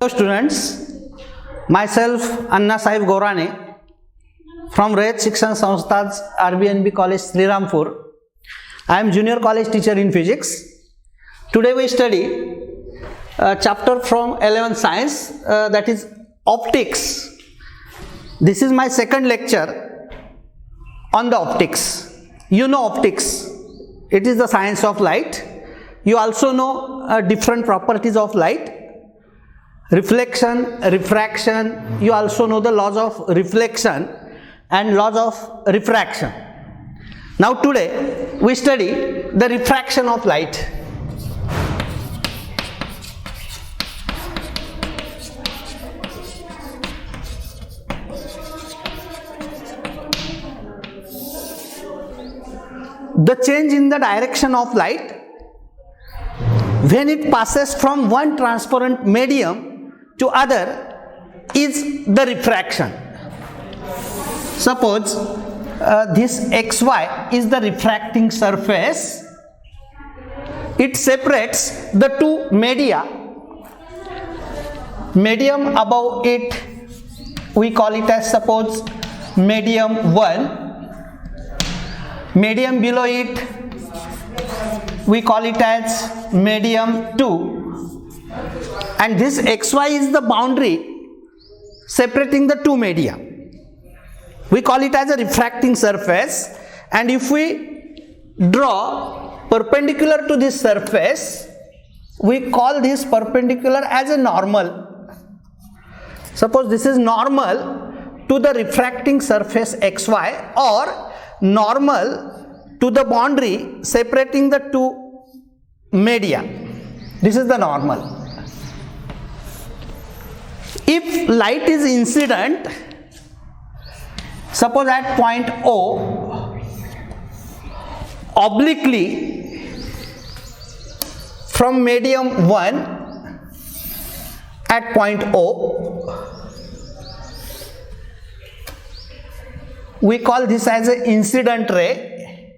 Hello students, myself Anna Sahib Gaurane from Rayat Shikshan Sanstha's RBNB College Srirampur. I am junior college teacher in physics. Today we study a chapter from 11th science, that is optics. This is my second lecture on the optics. You know optics, it is the science of light. You also know different properties of light. Reflection, refraction, you also know the laws of reflection and laws of refraction. Now today we study the refraction of light. The change in the direction of light when it passes from one transparent medium to other is the refraction. Suppose this xy is the refracting surface. It separates the two media. Medium above it we call it as, suppose, medium 1. Medium below it we call it as medium 2. And this xy is the boundary separating the two media. We call it as a refracting surface, and if we draw perpendicular to this surface, we call this perpendicular as a normal. Suppose this is normal to the refracting surface xy, or normal to the boundary separating the two media. This is the normal. If light is incident, suppose at point O, obliquely from medium 1 at point O, we call this as an incident ray.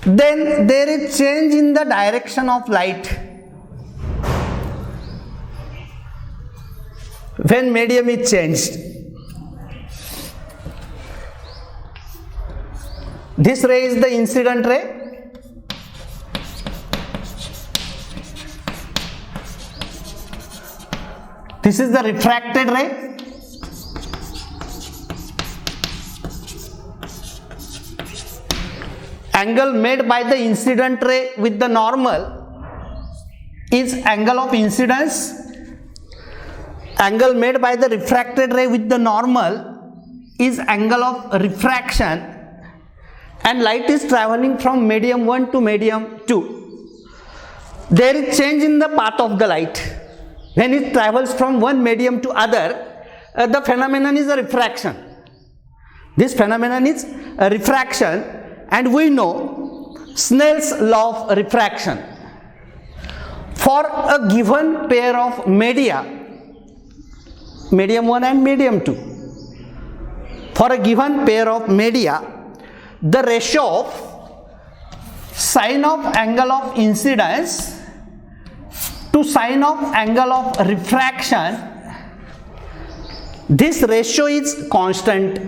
Then there is change in the direction of light when medium is changed. This ray is the incident ray. This is the refracted ray. Angle made by the incident ray with the normal is angle of incidence. Angle made by the refracted ray with the normal is angle of refraction, and light is traveling from medium 1 to medium 2. There is change in the path of the light. When it travels from one medium to other, the phenomenon is a refraction. This phenomenon is a refraction, and we know Snell's law of refraction. For a given pair of media, medium 1 and medium 2, for a given pair of media, the ratio of sine of angle of incidence to sine of angle of refraction, this ratio is constant.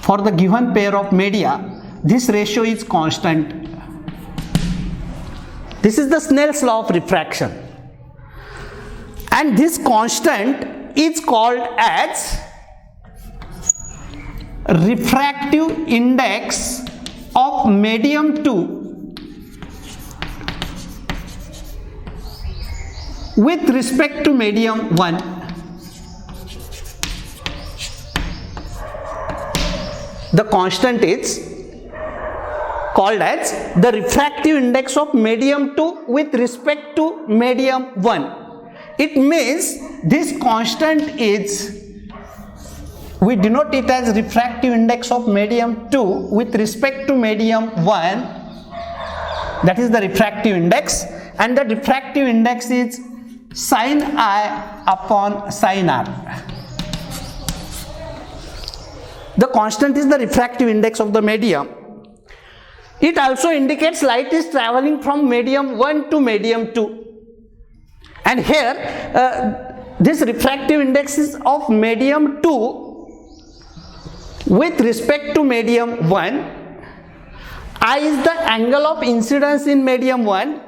For the given pair of media, this ratio is constant. This is the Snell's law of refraction. And this constant is called as refractive index of medium 2 with respect to medium 1. The constant is called as the refractive index of medium 2 with respect to medium 1. It means this constant is, we denote it as refractive index of medium 2 with respect to medium 1. That is the refractive index, and the refractive index is sin I upon sin R. The constant is the refractive index of the medium. It also indicates light is traveling from medium 1 to medium 2. And here this refractive index is of medium 2 with respect to medium 1. I is the angle of incidence in medium 1,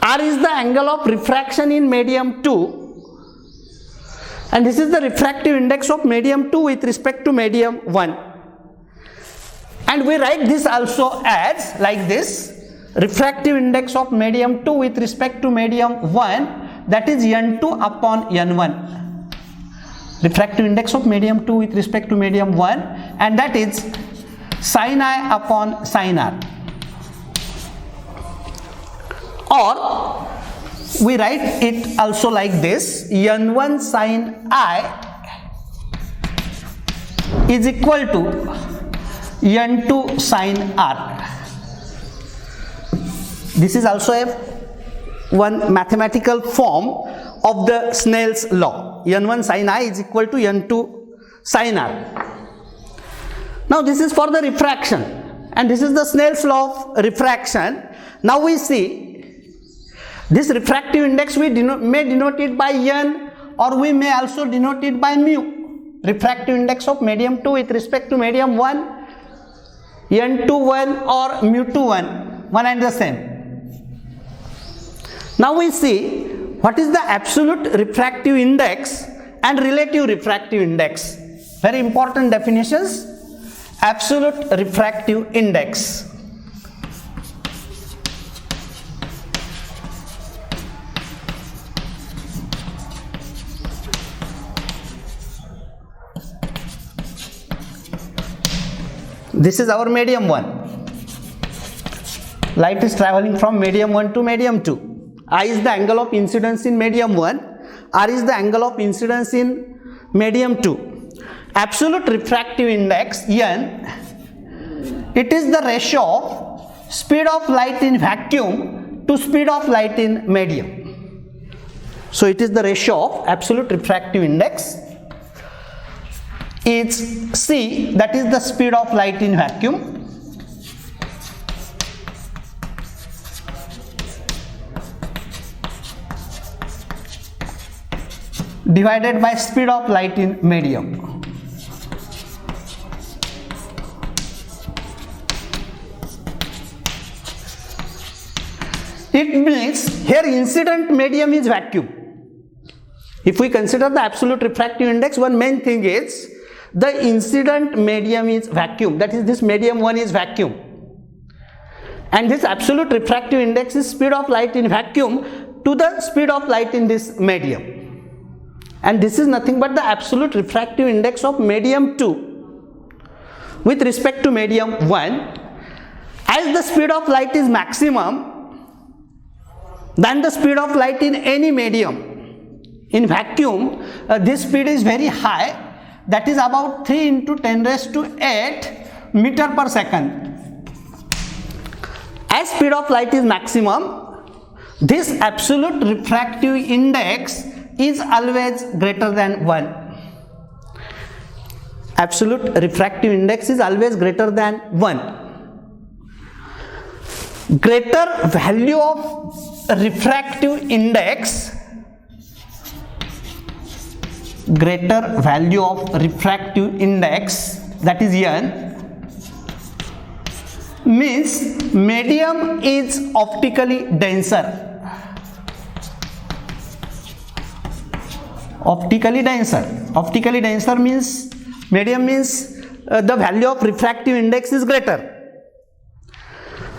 R is the angle of refraction in medium 2, and this is the refractive index of medium 2 with respect to medium 1. And we write this also as like this: refractive index of medium 2 with respect to medium 1, that is n2 upon n1. Refractive index of medium 2 with respect to medium 1, and that is sin I upon sin R. Or we write it also like this: n1 sin I is equal to n2 sin R. This is also one mathematical form of the Snell's law. n1 sin I is equal to n2 sin R. Now this is for the refraction, and this is the Snell's law of refraction. Now we see this refractive index we may denote it by n, or we may also denote it by mu. Refractive index of medium 2 with respect to medium 1, n2 1 or mu 2 1, one and the same. Now we see what is the absolute refractive index and relative refractive index. Very important definitions. Absolute refractive index. This is our medium 1. Light is traveling from medium 1 to medium 2. I is the angle of incidence in medium 1. R is the angle of incidence in medium 2. Absolute refractive index n, it is the ratio of speed of light in vacuum to speed of light in medium. So it is the ratio of absolute refractive index is c, that is the speed of light in vacuum, divided by speed of light in medium. It means here incident medium is vacuum. If we consider the absolute refractive index, one main thing is the incident medium is vacuum, that is this medium 1 is vacuum, and this absolute refractive index is speed of light in vacuum to the speed of light in this medium, and this is nothing but the absolute refractive index of medium 2 with respect to medium 1. As the speed of light is maximum than the speed of light in any medium, in vacuum this speed is very high, that is about 3 into 10 raised to 8 meter per second. As speed of light is maximum, this absolute refractive index is always greater than 1. Absolute refractive index is always greater than 1. Greater value of refractive index, greater value of refractive index, that is n, means medium is optically denser. Optically denser. Optically denser means medium means the value of refractive index is greater.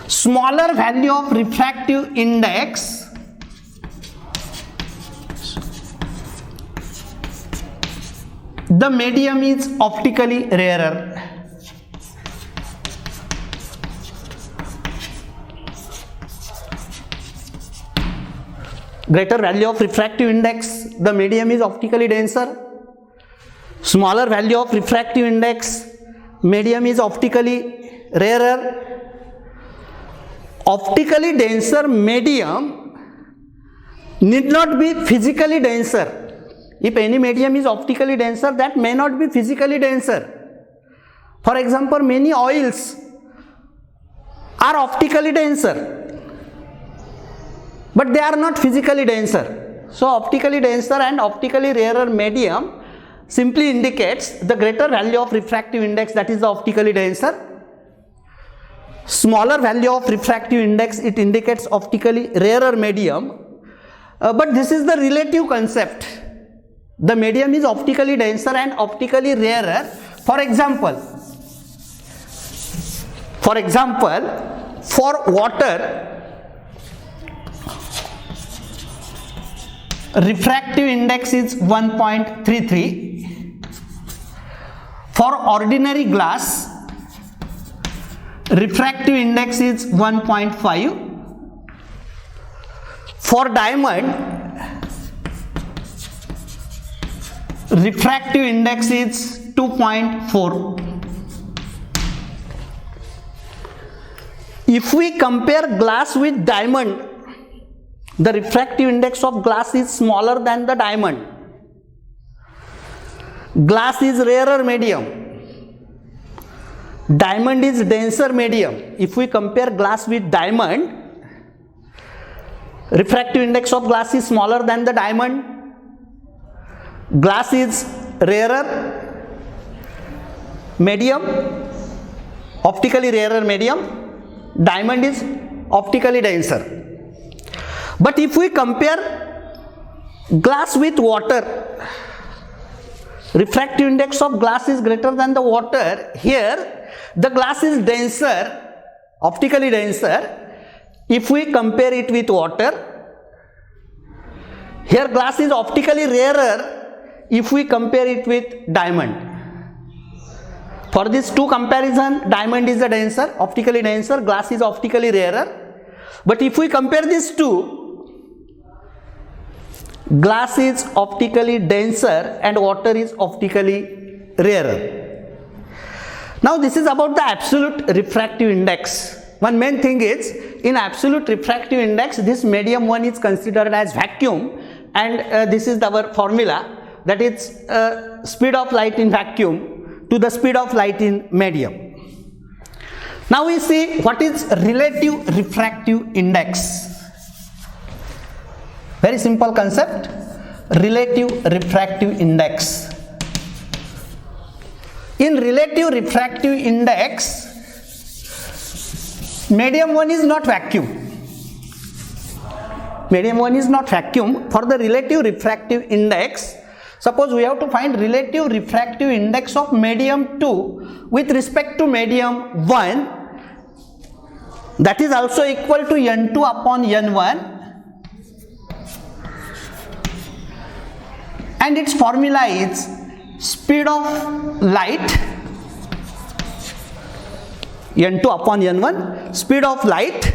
Smaller value of refractive index the medium is optically rarer. Greater value of refractive index, the medium is optically denser. Smaller value of refractive index, medium is optically rarer. Optically denser medium need not be physically denser. If any medium is optically denser, that may not be physically denser. For example, many oils are optically denser. but they are not physically denser. So optically denser and optically rarer medium simply indicates the greater value of refractive index, that is the optically denser. Smaller value of refractive index, it indicates optically rarer medium. But this is the relative concept. The medium is optically denser and optically rarer. For example, for water, refractive index is 1.33. For ordinary glass, refractive index is 1.5. For diamond, refractive index is 2.4. If we compare glass with diamond, the refractive index of glass is smaller than the diamond. Glass is rarer medium. Diamond is denser medium. If we compare glass with diamond, refractive index of glass is smaller than the diamond. Glass is rarer medium, optically rarer medium. Diamond is optically denser. But if we compare glass with water, refractive index of glass is greater than the water. Here the glass is denser, optically denser. If we compare it with water, here glass is optically rarer if we compare it with diamond. For these two comparison, diamond is the denser, optically denser, glass is optically rarer. But if we compare these two, glass is optically denser and water is optically rarer. Now this is about the absolute refractive index. One main thing is, in absolute refractive index, this medium 1 is considered as vacuum, and this is our formula, that is speed of light in vacuum to the speed of light in medium. Now we see what is relative refractive index. Very simple concept, relative refractive index. In relative refractive index, medium 1 is not vacuum. Medium 1 is not vacuum. For the relative refractive index, suppose we have to find relative refractive index of medium 2 with respect to medium 1, that is also equal to N2 upon N1. And its formula is speed of light, N2 upon N1, speed of light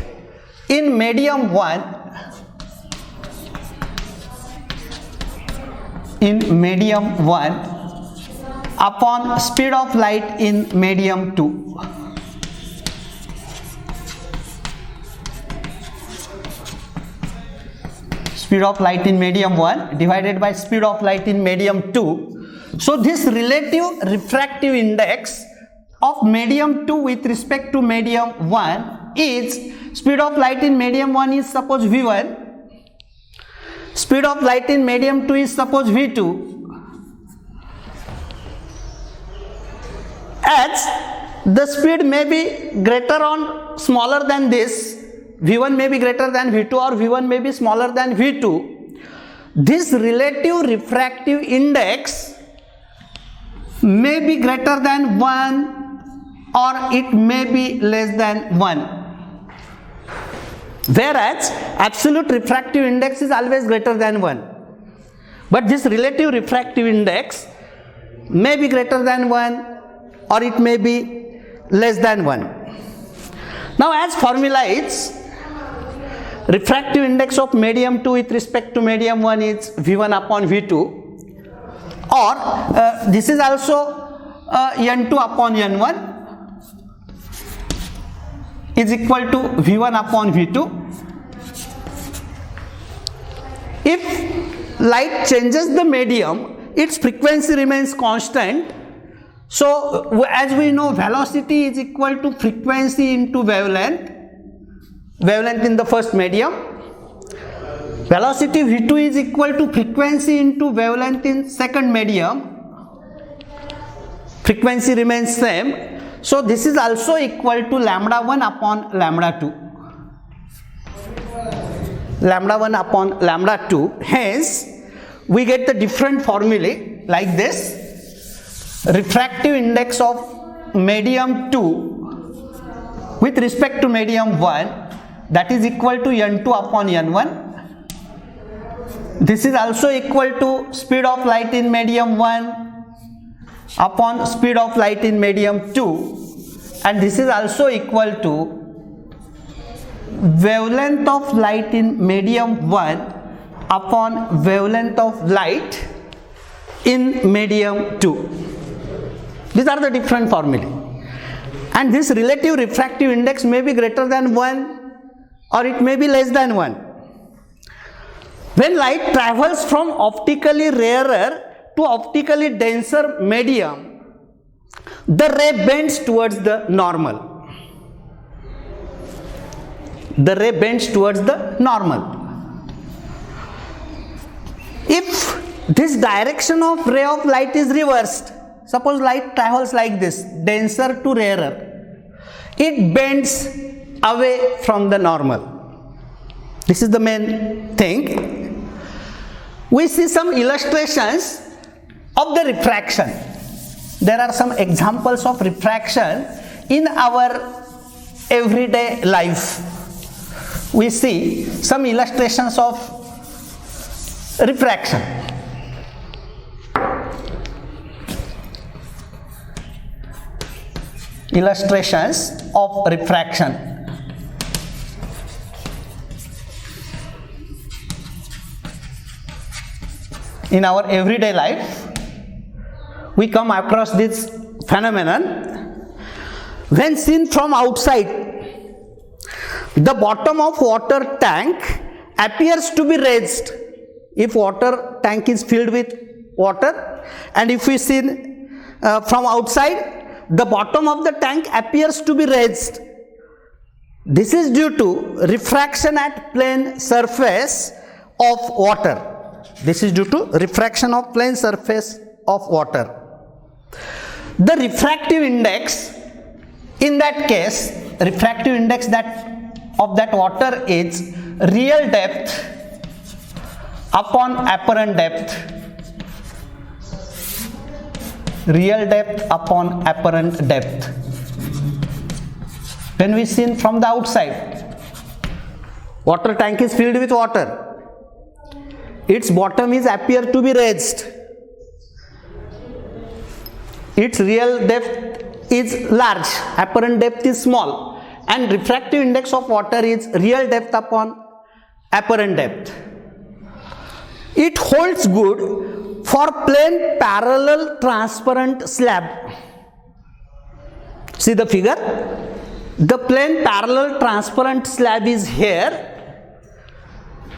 in medium 1 upon speed of light in medium 2. Speed of light in medium 1 divided by speed of light in medium 2. So this relative refractive index of medium 2 with respect to medium 1 is, speed of light in medium 1 is suppose V1, speed of light in medium 2 is suppose V2. As the speed may be greater or smaller than this, V1 may be greater than V2 or V1 may be smaller than V2, this relative refractive index may be greater than 1 or it may be less than 1. Whereas absolute refractive index is always greater than 1. But this relative refractive index may be greater than 1 or it may be less than 1. Now as formula is, refractive index of medium 2 with respect to medium 1 is V1 upon V2, or this is also N2 upon N1 is equal to V1 upon V2. If light changes the medium, its frequency remains constant. So as we know, velocity is equal to frequency into wavelength in the first medium. velocity v2 is equal to frequency into wavelength in second medium. Frequency remains same, so this is also equal to lambda 1 upon lambda 2. Lambda 1 upon lambda 2. Hence, we get the different formulae like this. Refractive index of medium 2 with respect to medium 1, that is equal to n2 upon n1. This is also equal to speed of light in medium 1 upon speed of light in medium 2, and this is also equal to wavelength of light in medium 1 upon wavelength of light in medium 2. These are the different formulae, and this relative refractive index may be greater than 1 or it may be less than 1. When light travels from optically rarer to optically denser medium, the ray bends towards the normal. The ray bends towards the normal. If this direction of ray of light is reversed, suppose light travels like this, denser to rarer, it bends away from the normal. This is the main thing. We see some illustrations of the refraction. There are some examples of refraction in our everyday life. We see some illustrations of refraction. Illustrations of refraction. In our everyday life, we come across this phenomenon. When seen from outside, the bottom of water tank appears to be raised. If water tank is filled with water, and if we see from outside, the bottom of the tank appears to be raised. This is due to refraction at plane surface of water. This is due to refraction of plane surface of water. The refractive index, in that case, refractive index of that water is real depth upon apparent depth. Real depth upon apparent depth. When we see from the outside, water tank is filled with water. Its bottom is appear to be raised. Its real depth is large, apparent depth is small, and refractive index of water is real depth upon apparent depth. It holds good for plain parallel transparent slab. See the figure? The plain parallel transparent slab is here.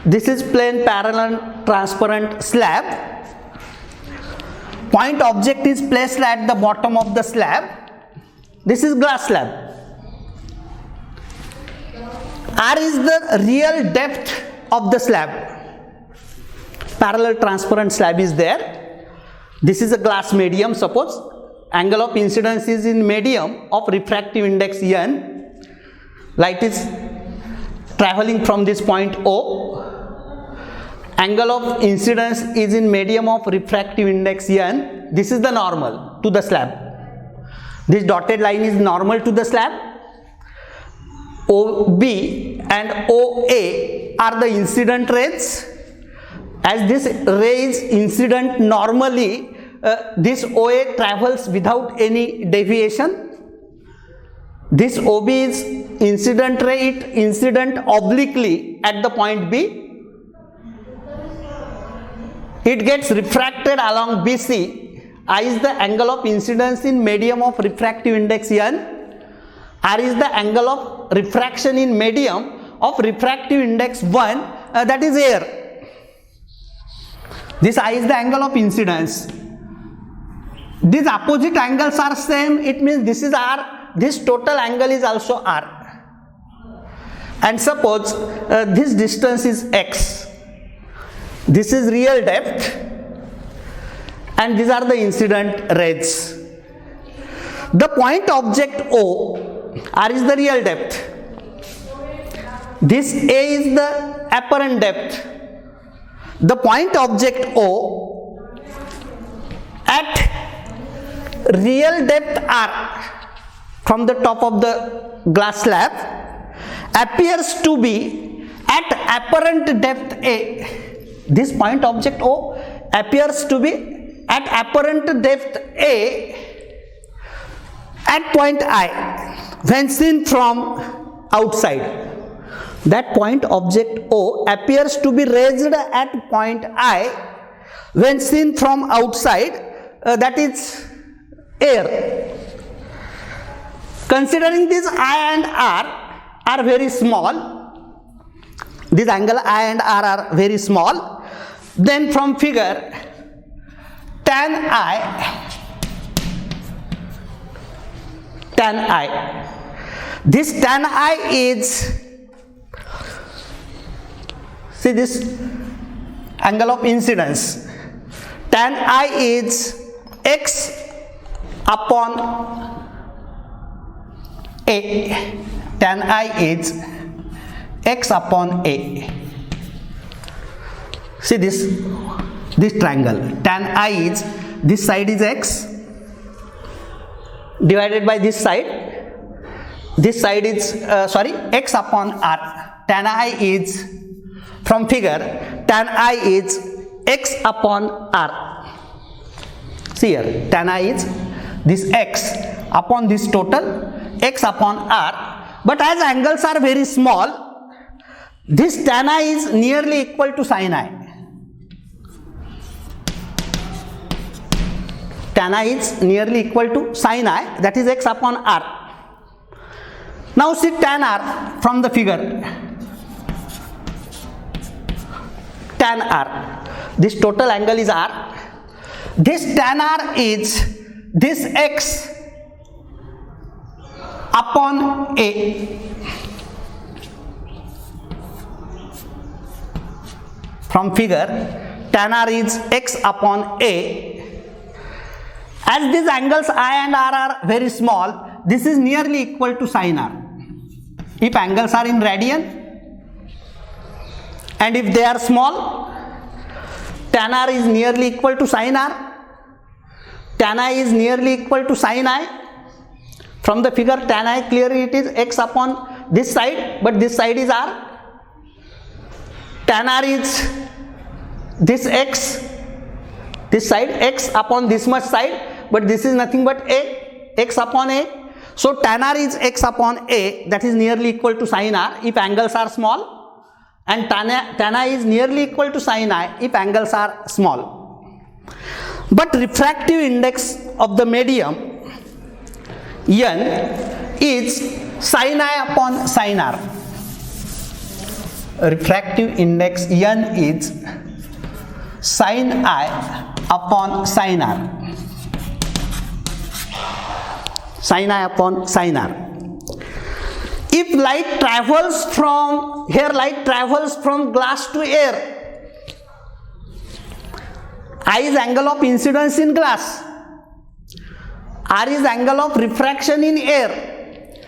This is plain parallel transparent slab. Point object is placed at the bottom of the slab. This is glass slab. R is the real depth of the slab. Parallel transparent slab is there. This is a glass medium, suppose. Angle of incidence is in medium of refractive index n. Light is traveling from this point O. Angle of incidence is in medium of refractive index n. This is the normal to the slab. This dotted line is normal to the slab. OB and OA are the incident rays. As this ray is incident normally, this OA travels without any deviation. This OB is incident ray, it incident obliquely at the point B. It gets refracted along BC. I is the angle of incidence in medium of refractive index n. R is the angle of refraction in medium of refractive index 1, that is air. This I is the angle of incidence. These opposite angles are same, it means this is R, this total angle is also R. And suppose this distance is x. This is real depth, and these are the incident rays. The point object O, R is the real depth. This A is the apparent depth. The point object O at real depth R from the top of the glass slab appears to be at apparent depth A. This point object O appears to be at apparent depth A at point I when seen from outside. That point object O appears to be raised at point I when seen from outside, that is air. Considering these I and R are very small, this angle I and R are very small, then from figure tan I, this tan I is, see this angle of incidence, tan I is x upon A, tan I is x upon A. See this triangle, tan I is, this side is x divided by this side is x upon R. Tan I is, from figure, tan I is x upon R. See here, tan I is this x upon this total x upon R, but as angles are very small, this tan I is nearly equal to sin I. Tan I is nearly equal to sin I, that is x upon R. Now see tan R from the figure. Tan R, this total angle is R. This tan R is this x upon A. From figure, tan R is x upon A. As these angles I and R are very small, this is nearly equal to sin R. If angles are in radian and if they are small, tan R is nearly equal to sin R, tan I is nearly equal to sin I. From the figure, tan I clearly it is x upon this side, but this side is R. Tan R is this x, this side x upon this much side, but this is nothing but A, x upon A. So tan R is x upon A, that is nearly equal to sin R if angles are small, and tan I is nearly equal to sin I if angles are small. But refractive index of the medium N is sin I upon sin R. Refractive index N is sin I upon sin R. Sin I upon sin R. If light travels from, here light travels from glass to air, I is angle of incidence in glass, R is angle of refraction in air.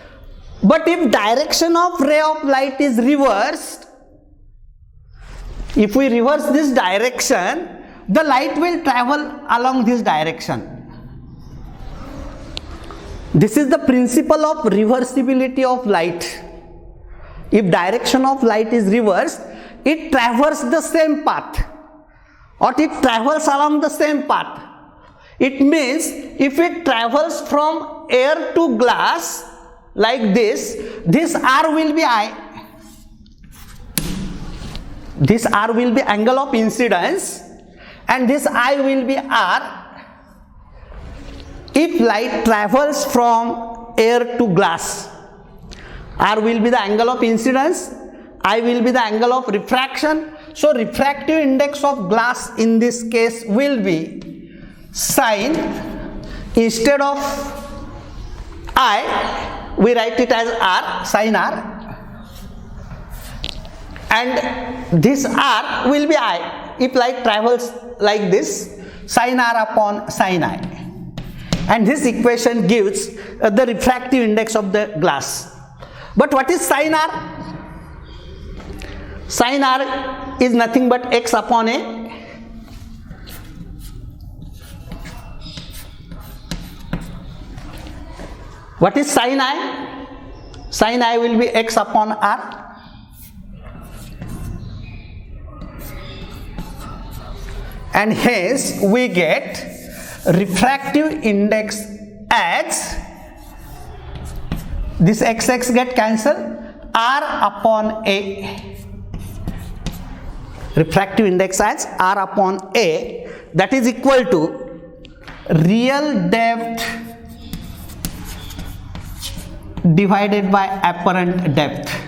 But if direction of ray of light is reversed, if we reverse this direction, the light will travel along this direction. This is the principle of reversibility of light. If direction of light is reversed, it travels the same path, or it travels along the same path. It means if it travels from air to glass like this R will be I. This R will be angle of incidence and this I will be R. If light travels from air to glass, R will be the angle of incidence, I will be the angle of refraction. So refractive index of glass in this case will be sin, instead of I, we write it as R, sin R, and this R will be I. if light travels like this, sin r upon sin I, and this equation gives the refractive index of the glass. But what is sin r? Sin r is nothing but x upon a. What is sin I? Sin I will be x upon r. And hence we get refractive index as, this x get cancelled, r upon a. Refractive index as r upon a, that is equal to real depth divided by apparent depth.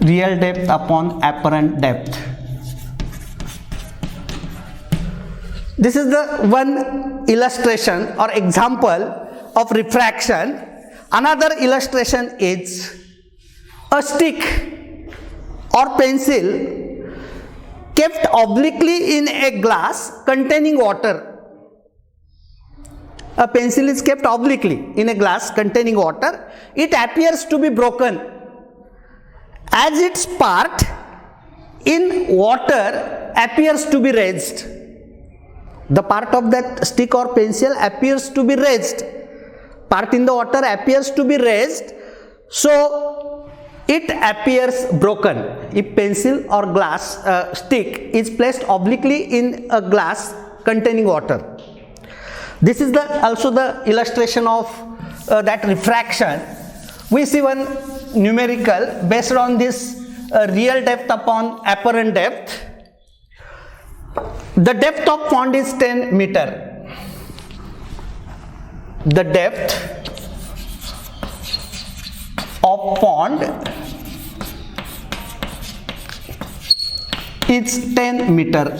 Real depth upon apparent depth. This is the one illustration or example of refraction. Another illustration is a stick or pencil kept obliquely in a glass containing water. A pencil is kept obliquely in a glass containing water. It appears to be broken, as its part in water appears to be raised. The part of that stick or pencil appears to be raised. Part in the water appears to be raised, so it appears broken. If pencil or glass stick is placed obliquely in a glass containing water. This is also the illustration of that refraction. We see one numerical based on this real depth upon apparent depth. The depth of pond is 10 meter. The depth of pond is 10 meter.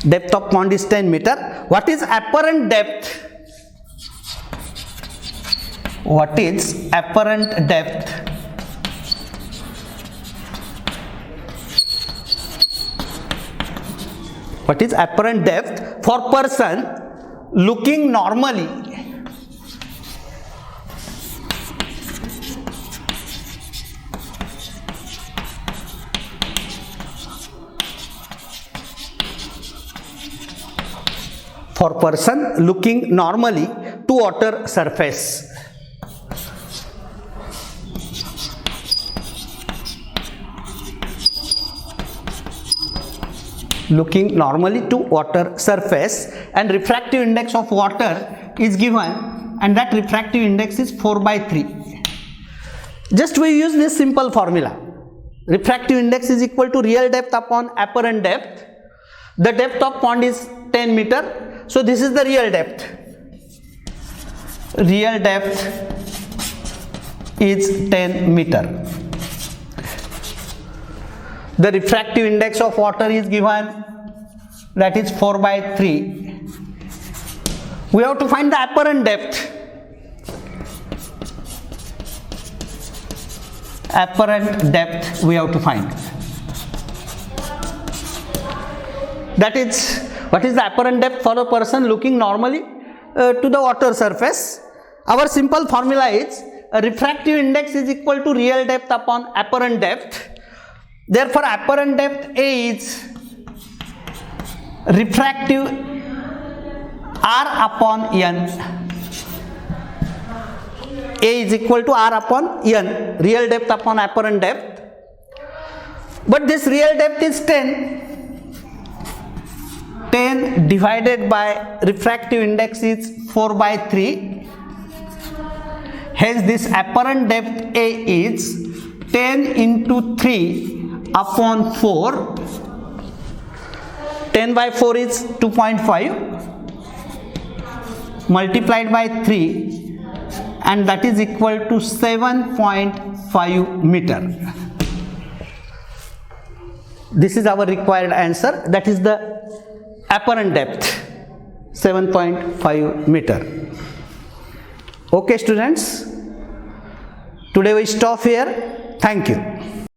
Depth of pond is 10 meter. What is apparent depth? What is apparent depth? What is apparent depth for person looking normally? For person looking normally to water surface. Looking normally to water surface, and refractive index of water is given, and that refractive index is 4/3. Just we use this simple formula. Refractive index is equal to real depth upon apparent depth. The depth of pond is 10 meter, so this is the real depth. Real depth is 10 meter. The refractive index of water is given, that is 4/3. We have to find the apparent depth. Apparent depth we have to find. That is, what is the apparent depth for a person looking normally to the water surface? Our simple formula is refractive index is equal to real depth upon apparent depth. Therefore, apparent depth A is refractive R upon N. A is equal to R upon N, real depth upon apparent depth. But this real depth is 10. 10 divided by refractive index is 4/3. Hence, this apparent depth A is 10 into 3 upon 4. 10 by 4 is 2.5 multiplied by 3, and that is equal to 7.5 meter. This is our required answer. That is the apparent depth, 7.5 meter. Okay students, today we stop here. Thank you.